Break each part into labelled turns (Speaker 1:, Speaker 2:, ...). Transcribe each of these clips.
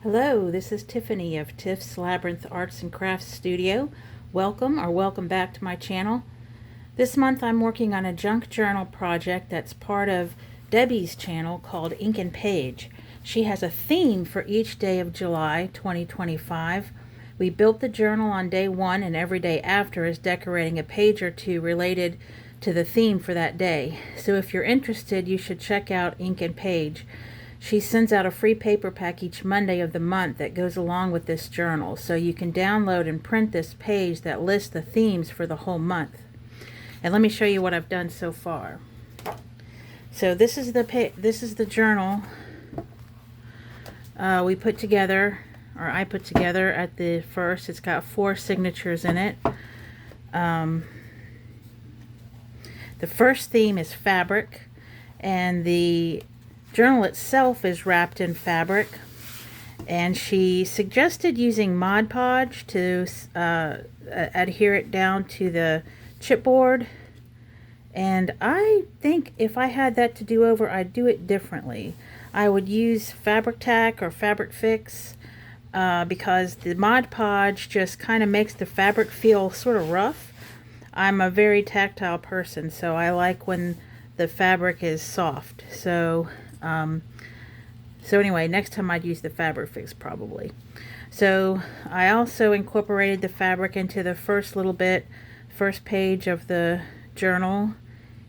Speaker 1: Hello, this is Tiffany of Tiff's Labyrinth Arts and Crafts Studio. Welcome back to my channel. This month I'm working on a junk journal project that's part of Debbie's channel called Ink and Page. She has a theme for each day of July 2025. We built the journal on day one, and every day after is decorating a page or two related to the theme for that day. So if you're interested, you should check out Ink and Page. She sends out a free paper pack each Monday of the month that goes along with this journal, so you can download and print this page that lists the themes for the whole month. And let me show you what I've done so far. So this is the journal we put together, or I put together at the first. It's got 4 signatures in it. The first theme is fabric, and the journal itself is wrapped in fabric, and she suggested using Mod Podge to adhere it down to the chipboard, and I think if I had that to do over, I'd do it differently. I would use Fabric Tack or Fabric Fix because the Mod Podge just kind of makes the fabric feel sort of rough. I'm a very tactile person, so I like when the fabric is soft. So anyway, next time I'd use the Fabric Fix probably. So I also incorporated the fabric into the first page of the journal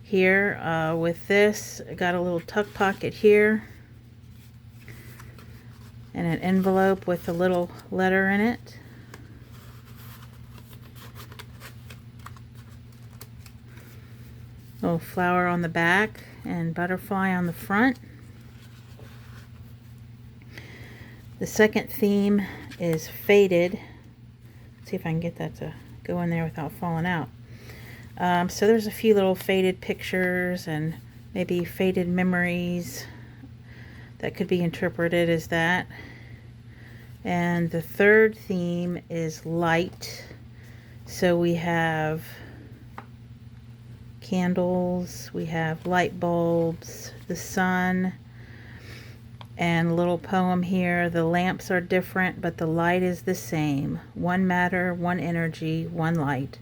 Speaker 1: here. With this, I got a little tuck pocket here and an envelope with a little letter in it. Little flower on the back and butterfly on the front. The second theme is faded. Let's see if I can get that to go in there without falling out. So there's a few little faded pictures and maybe faded memories that could be interpreted as that. And the third theme is light. So we have candles, we have light bulbs, the sun, and a little poem here. The lamps are different, but the light is the same. One matter, one energy, one light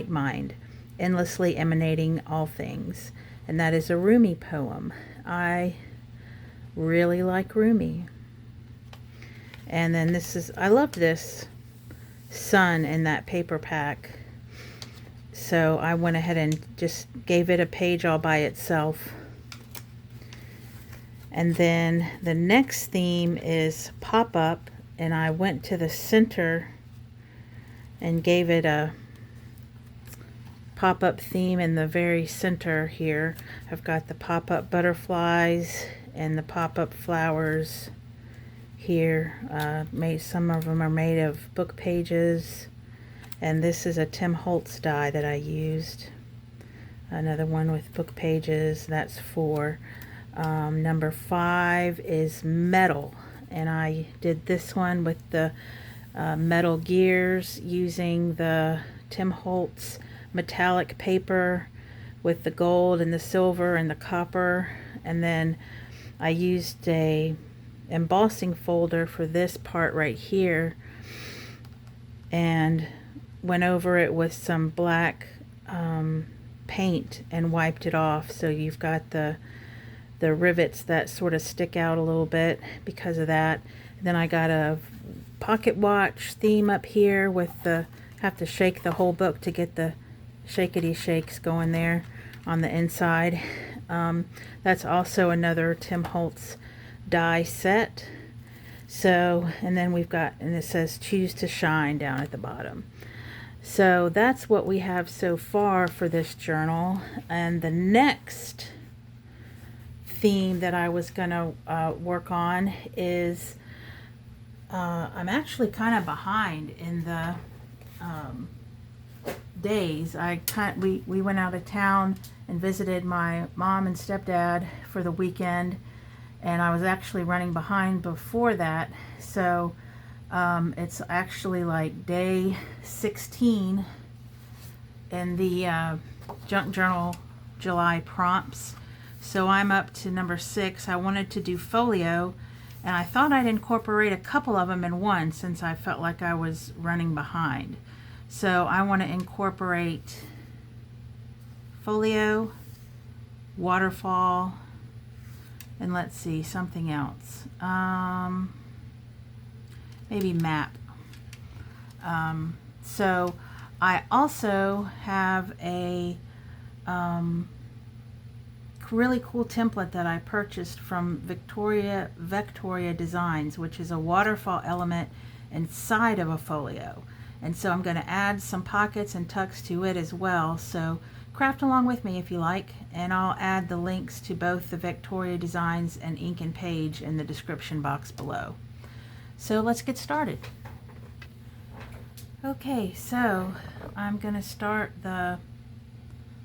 Speaker 1: mind, endlessly emanating all things. And that is a Rumi poem. I really like Rumi. And then I love this sun in that paper pack. So I went ahead and just gave it a page all by itself. And then the next theme is pop-up, and I went to the center and gave it a pop-up theme in the very center here. I've got the pop-up butterflies and the pop-up flowers here. Some of them are made of book pages, and this is a Tim Holtz die that I used. Another one with book pages. That's 4. Number 5 is metal, and I did this one with the metal gears using the Tim Holtz metallic paper with the gold and the silver and the copper. And then I used a embossing folder for this part right here and went over it with some black paint and wiped it off. So you've got the rivets that sort of stick out a little bit because of that. And then I got a pocket watch theme up here with have to shake the whole book to get the shakety shakes going there on the inside. That's also another Tim Holtz die set. So, and then we've got, and it says choose to shine down at the bottom. So that's what we have so far for this journal. And the next theme that I was gonna work on is I'm actually kind of behind in the days. We went out of town and visited my mom and stepdad for the weekend, and I was actually running behind before that. So it's actually like day 16 in the junk journal July prompts. So I'm up to number 6. I wanted to do folio, And I thought I'd incorporate a couple of them in one since I felt like I was running behind. So I want to incorporate Folio, Waterfall, and let's see, something else. Maybe Map. So I also have a really cool template that I purchased from LouLeeBooDesigns, which is a waterfall element inside of a folio. And so I'm going to add some pockets and tucks to it as well. So craft along with me if you like, and I'll add the links to both the LouLeeBooDesigns and Ink and Page in the description box below. So let's get started. Okay, so I'm going to start the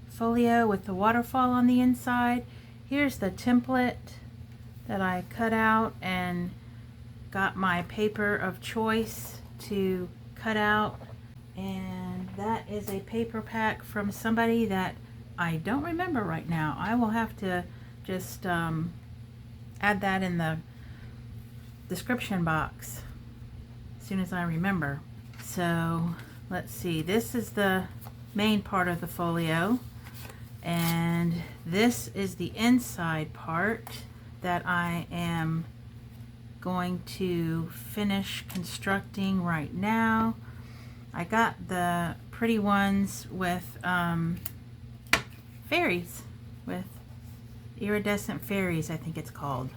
Speaker 1: folio with the waterfall on the inside. Here's the template that I cut out and got my paper of choice to cut out, and that is a paper pack from somebody that I don't remember right now. I will have to just add that in the description box as soon as I remember. So let's see, this is the main part of the folio, and this is the inside part that I am going to finish constructing right now. I got the pretty ones with fairies, with iridescent fairies, I think it's called.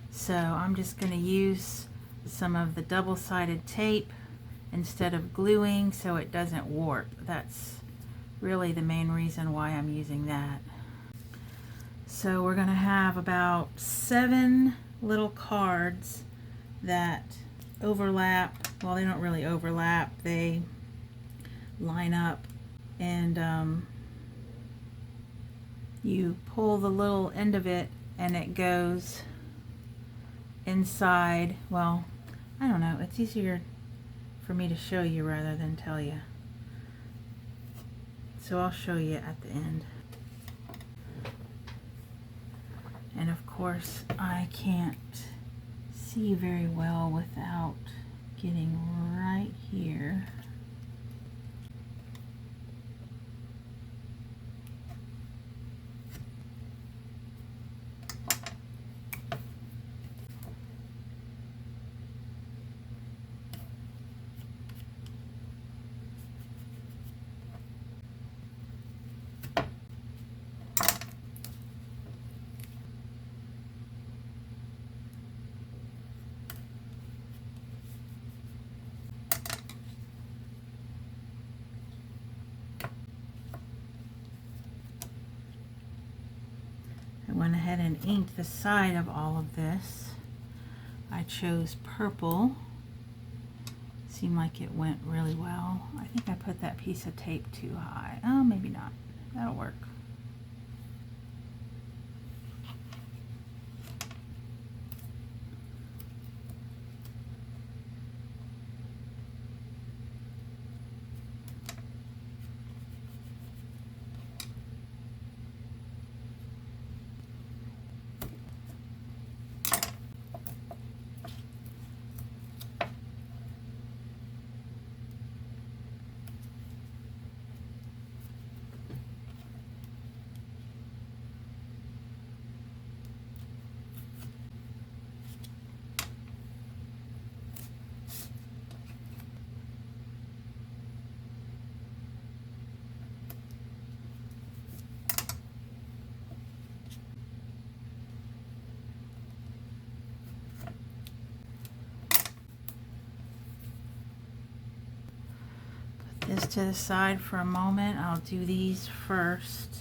Speaker 1: So I'm just going to use some of the double-sided tape instead of gluing so it doesn't warp. That's really the main reason why I'm using that. So we're going to have about 7 little cards that overlap. Well, they don't really overlap, they line up, and you pull the little end of it and it goes inside. Well, I don't know, it's easier for me to show you rather than tell you. So I'll show you at the end. And of course, I can't see very well without getting right here. Went ahead and inked the side of all of this. I chose purple. Seemed like it went really well. I think I put that piece of tape too high. Oh, maybe not. That'll work. This to the side for a moment. I'll do these first.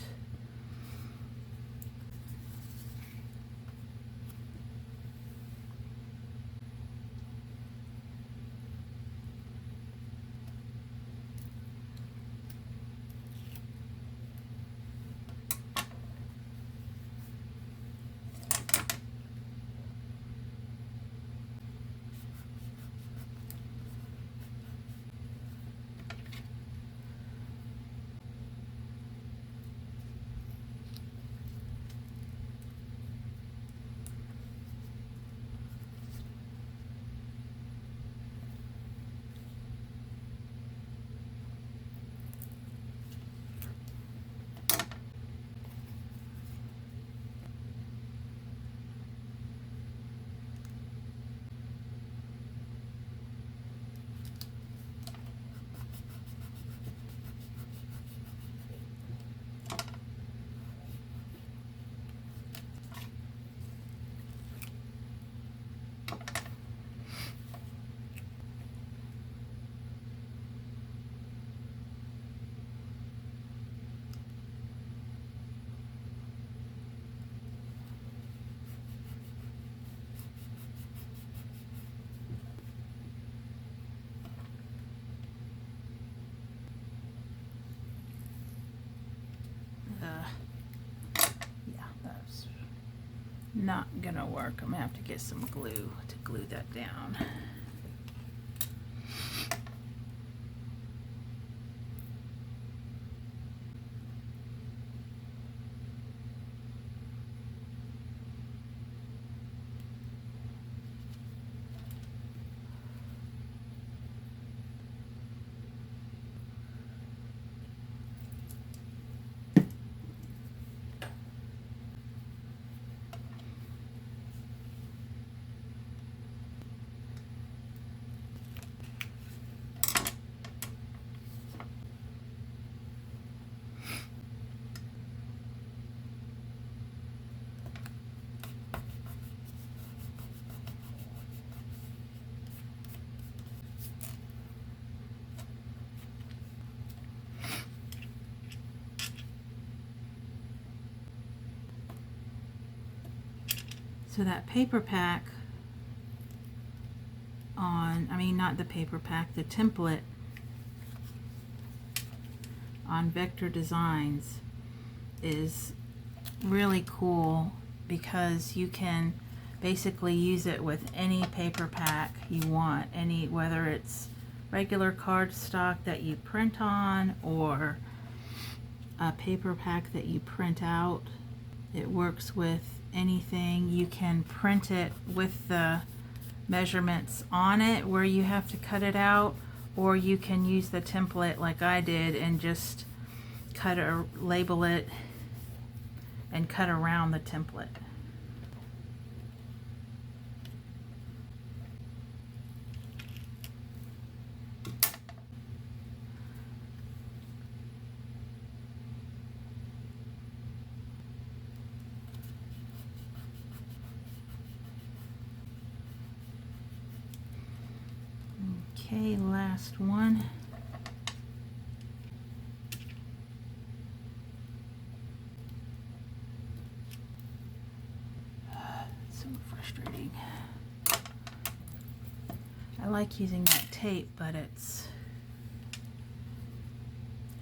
Speaker 1: not gonna work. I'm gonna have to get some glue to glue that down. So that paper pack on, I mean not the paper pack, the template on Vector Designs is really cool because you can basically use it with any paper pack you want, any, whether it's regular cardstock that you print on or a paper pack that you print out. It works with anything. You can print it with the measurements on it where you have to cut it out, or you can use the template like I did and just cut or label it and cut around the template. Okay, last one. So frustrating. I like using that tape, but it's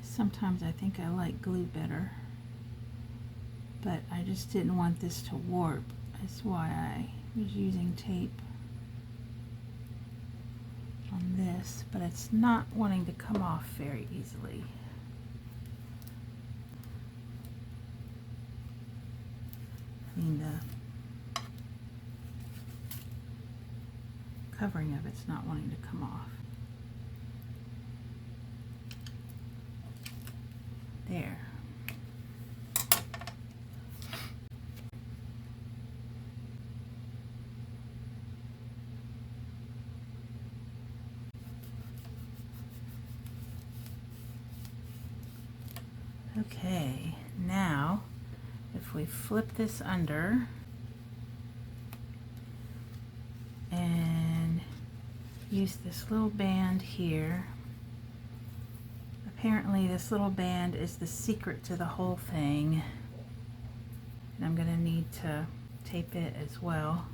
Speaker 1: sometimes I think I like glue better. But I just didn't want this to warp. That's why I was using tape on this, but it's not wanting to come off very easily. I mean, the covering of it's not wanting to come off. There. Okay, now if we flip this under and use this little band here, apparently this little band is the secret to the whole thing, and I'm going to need to tape it as well.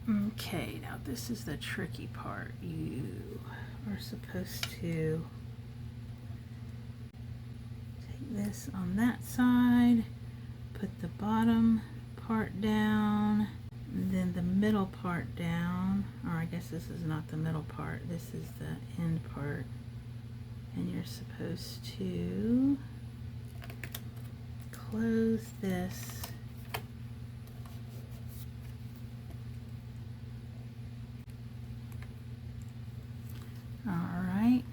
Speaker 1: Okay, now this is the tricky part. You are supposed to take this on that side, put the bottom part down, and then the middle part down, or I guess this is not the middle part, this is the end part, and you're supposed to close this Alright.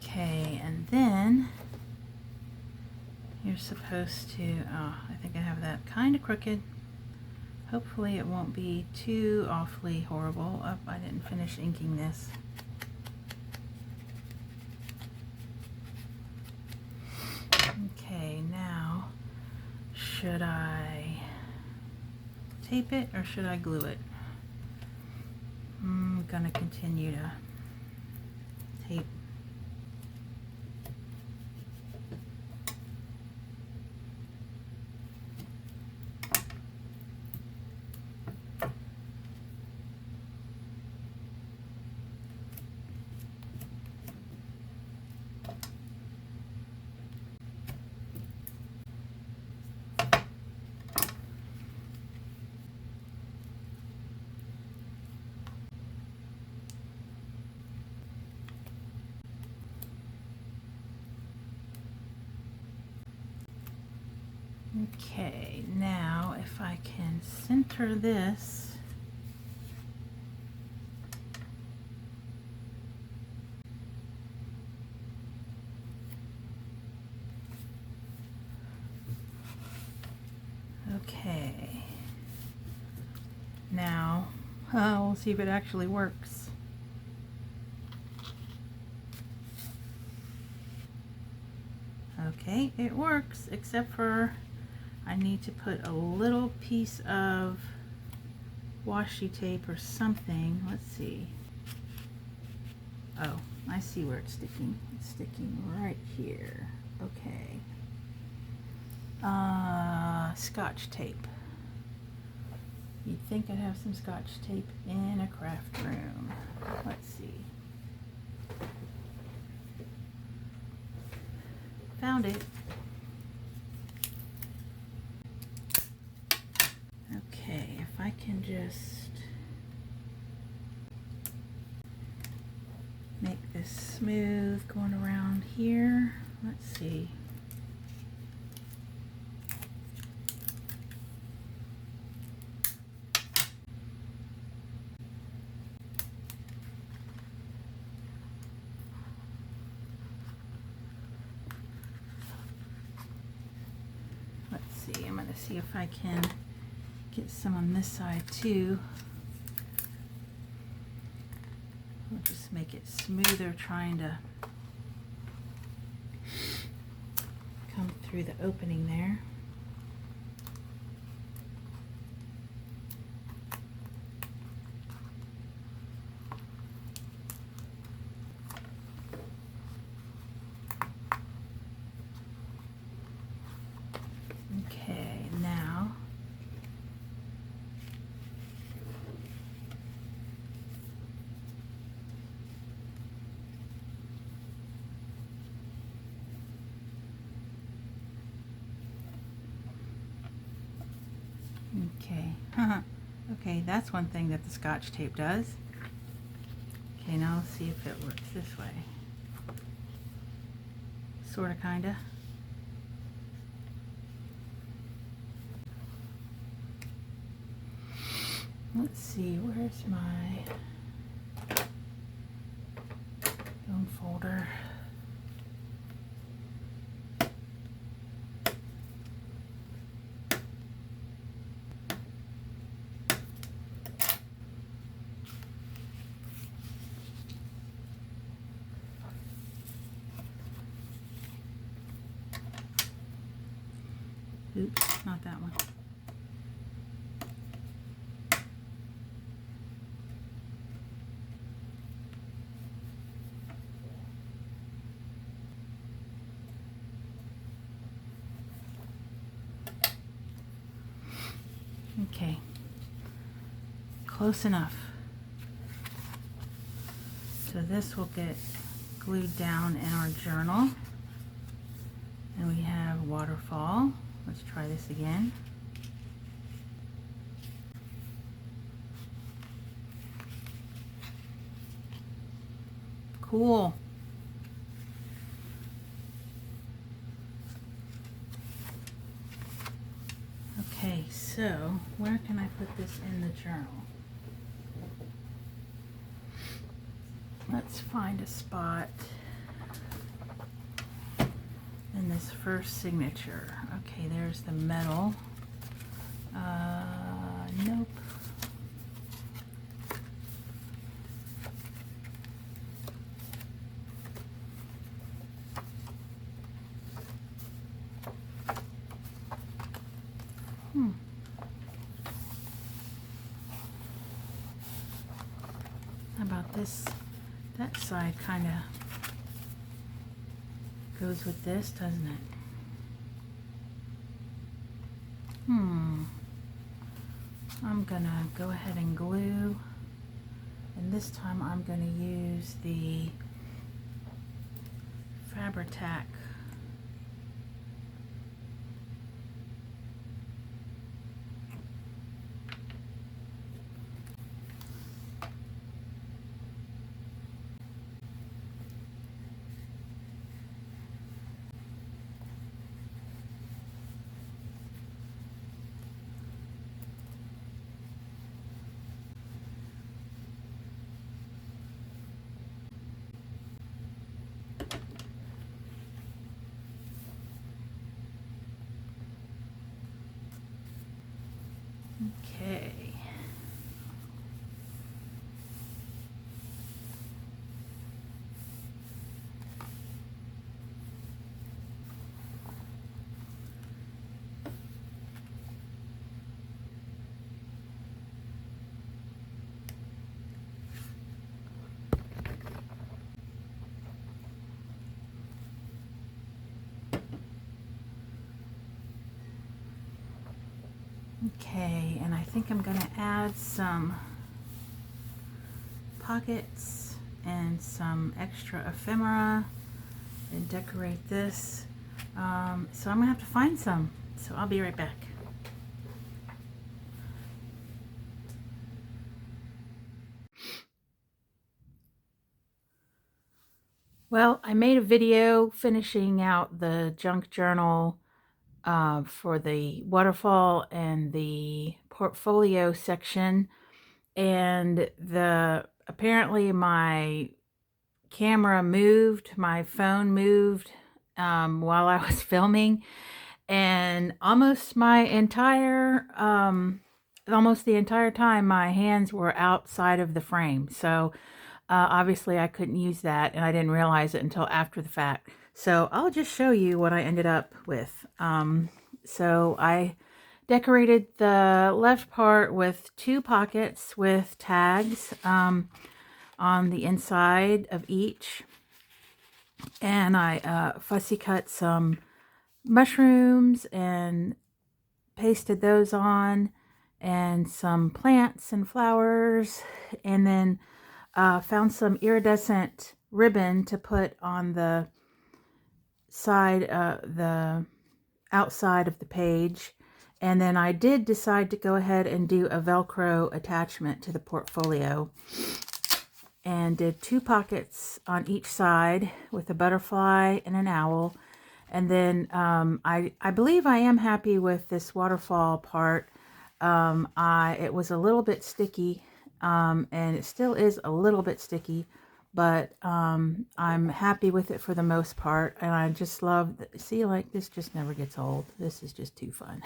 Speaker 1: Okay, and then you're supposed to, oh, I think I have that kind of crooked. Hopefully it won't be too awfully horrible. Oh, I didn't finish inking this. Okay, now should I tape it or should I glue it? I'm gonna continue to tape. Okay, now if I can center this, okay, now we'll see if it actually works. Okay, it works, except for I need to put a little piece of washi tape or something. Let's see. Oh, I see where it's sticking. It's sticking right here. Okay. Scotch tape. You'd think I'd have some Scotch tape in a craft room. Let's see. Found it. Okay, if I can just make this smooth going around here. Let's see. I'm going to see if I can get some on this side too. We'll just make it smoother trying to come through the opening there. Okay, now okay. Okay, that's one thing that the Scotch tape does. Okay, now let's see if it works this way. Sorta, kinda. Let's see, where's my bone folder? Oops, not that one. close enough. So this will get glued down in our journal. And we have waterfall. Let's try this again. Cool. Okay, so where can I put this in the journal? Let's find a spot in this first signature. Okay, there's the metal. Nope. How about this? That side kind of goes with this, doesn't it? I'm gonna go ahead and glue, and this time I'm gonna use the Fabri-Tac. Okay. Okay, and I think I'm going to add some pockets and some extra ephemera and decorate this. So I'm going to have to find some. So I'll be right back. Well, I made a video finishing out the junk journal for the waterfall and the portfolio section, and apparently my camera moved, my phone moved while I was filming, and almost the entire time my hands were outside of the frame. So obviously I couldn't use that, and I didn't realize it until after the fact. So I'll just show you what I ended up with. So I decorated the left part with 2 pockets with tags on the inside of each. And I fussy cut some mushrooms and pasted those on, and some plants and flowers, and then found some iridescent ribbon to put on the side, the outside of the page. And then I did decide to go ahead and do a Velcro attachment to the portfolio, and did 2 pockets on each side with a butterfly and an owl. And then I believe I am happy with this waterfall part. It was a little bit sticky, and it still is a little bit sticky, but I'm happy with it for the most part. And I just love, see, like, this just never gets old. This is just too fun.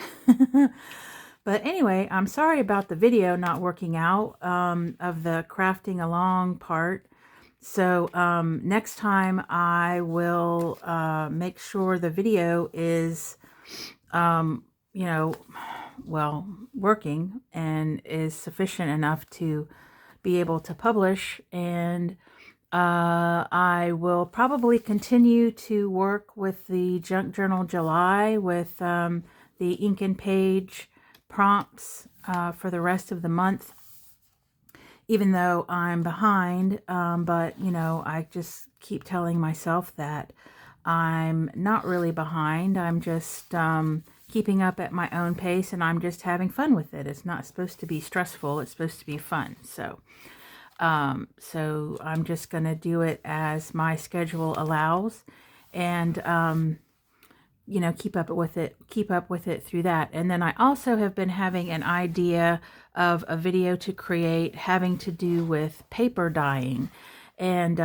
Speaker 1: But anyway, I'm sorry about the video not working out of the crafting along part. So next time I will make sure the video is, you know, well, working and is sufficient enough to be able to publish. And I will probably continue to work with the Junk Journal July with the ink and page prompts for the rest of the month. even though I'm behind. But, you know, I just keep telling myself that I'm not really behind. I'm just keeping up at my own pace, and I'm just having fun with it. It's not supposed to be stressful. It's supposed to be fun. So I'm just going to do it as my schedule allows, and you know, keep up with it through that. And then I also have been having an idea of a video to create having to do with paper dyeing, and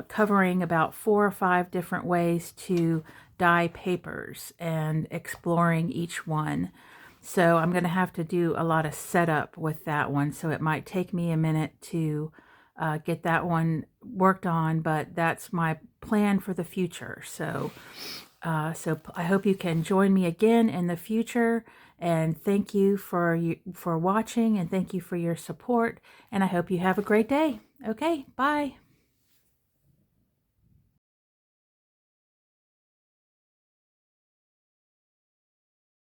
Speaker 1: covering about 4 or 5 different ways to dye papers and exploring each one. So I'm going to have to do a lot of setup with that one, so it might take me a minute to get that one worked on, but that's my plan for the future. So I hope you can join me again in the future, and thank you for watching, and thank you for your support, and I hope you have a great day. Okay, bye.